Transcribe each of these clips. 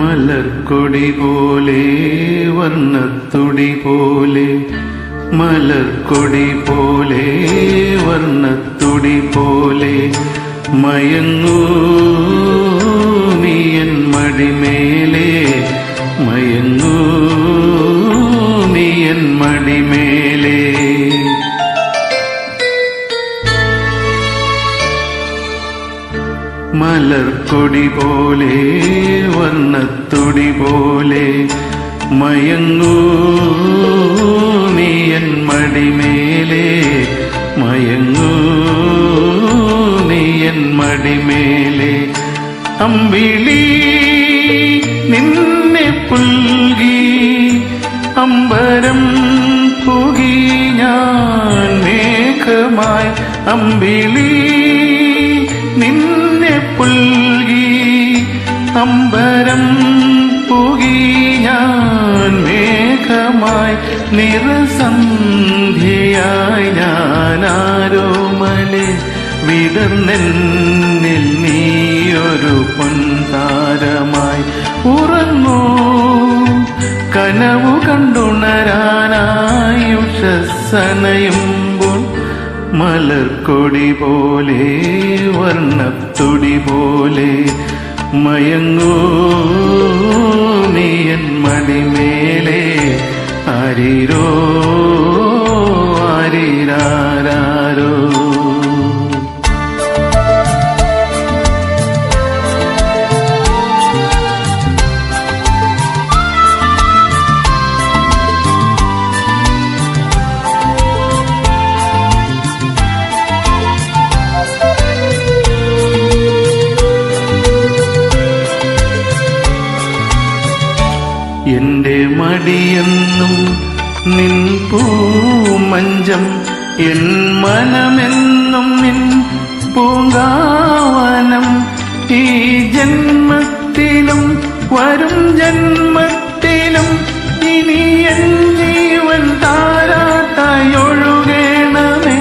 മലർക്കൊടി പോലെ വർണ്ണത്തുടി പോലെ, മലർക്കൊടി പോലെ വർണ്ണത്തുടി പോലെ മയങ്ങൂ നീയൻ മടിമേലെ, മയങ്ങൂ നീയൻ മടിമേലെ. മലർക്കൊടി പോലെ വർണ്ണത്തുടി പോലെ മയങ്ങൂ നീയൻ മടിമേലെ, മയങ്ങൂ നീയൻ മടിമേലെ. അമ്പിളി നിന്നെ പുൽകി അമ്പരം പുകി ഞാൻ മേഘമായി, അമ്പിളി നിന്നെ പുൽകി അമ്പരം പുകി ഞാൻ മേഘമായി, നിറസന്ധ്യയായി ഞാനാരോമലെ വിടർന്നെന്നിൽ നീയൊരു പൊൻതാരമായി. ഉറങ്ങൂ കനവു കണ്ടുണരാനായുഷസ്സനയുമ്പോൾ, മലർക്കൊടി പോലെ വർണ്ണത്തുടി പോലെ മയങ്ങൂ നീയൻ മടിമേലെ. ആരീരോ ആരീരാരോ. എന്റെ മടിയെന്നും നിൻ പൂമഞ്ചം, എൻ മനമെന്നും നിൻ പൂങ്കാവനം. ഈ ജന്മത്തിലും വരും ജന്മത്തിലും ഇനി എൻ ജീവൻ താരാട്ടായി ഒഴുകണമേ.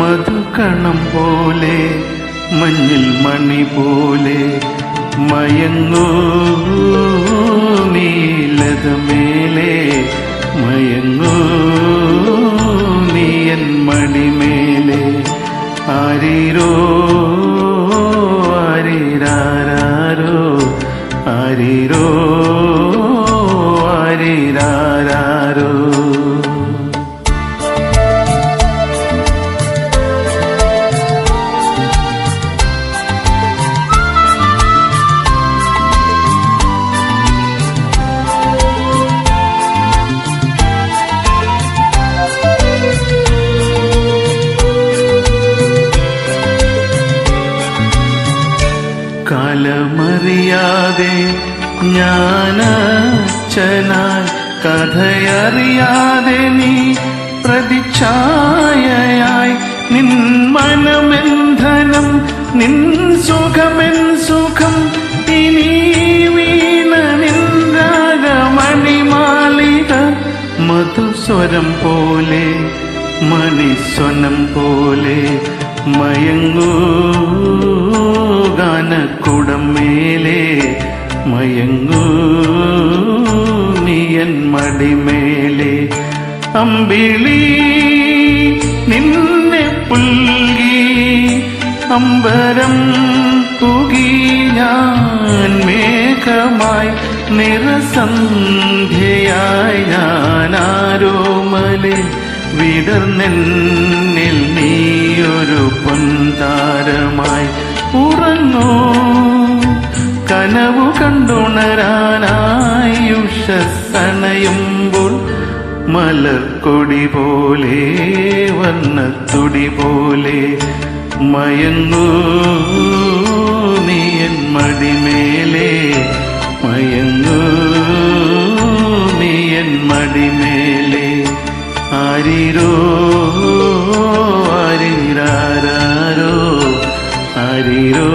മധുകണം പോലെ മഞ്ഞിൽ മണി പോലെ മയങ്ങൂ നീലതമേലെ, മയങ്ങൂ നീയൻ മടിമേലെ. ആരീരോ ആരീരാരോ, ആരീരോ ആരീരാരോ. കാലമറിയാതെ ഞാനച്ഛനായി, കഥയറിയാതെ നീ പ്രതിച്ഛായയായി. നിൻ മനമെന്ധനം, നിൻ സുഖമെൻ സുഖം, ഇനി വീണ നിൻ രാഗമണിമാലിക. മധുസ്വരം പോലെ മണിസ്വനം പോലെ മയങ്ങൂ ഗാനക്കുടം മേലെ, മയങ്ങൂ നീയൻ മടിമേലെ. അമ്പിളി നിന്നെ പുൽകി അമ്പരം പുകി ഞാൻ മേഘമായി, നിറസന്ധ്യയായി ഞാനാരോമലെ വിടർന്നെന്നിൽ നീയൊരു പൊൻതാരമായി. ഉറങ്ങൂ കനവു കണ്ടുണരാനായുഷസ്സനയുമ്പോൾ, മലർക്കൊടി പോലെ വർണ്ണത്തുടി പോലെ മയങ്ങൂ നീയൻ മടിമേലെ, മയങ്ങൂ നീയൻ മടിമേലെ. ആരീരോ ആരീരാരോ, ആരീരോ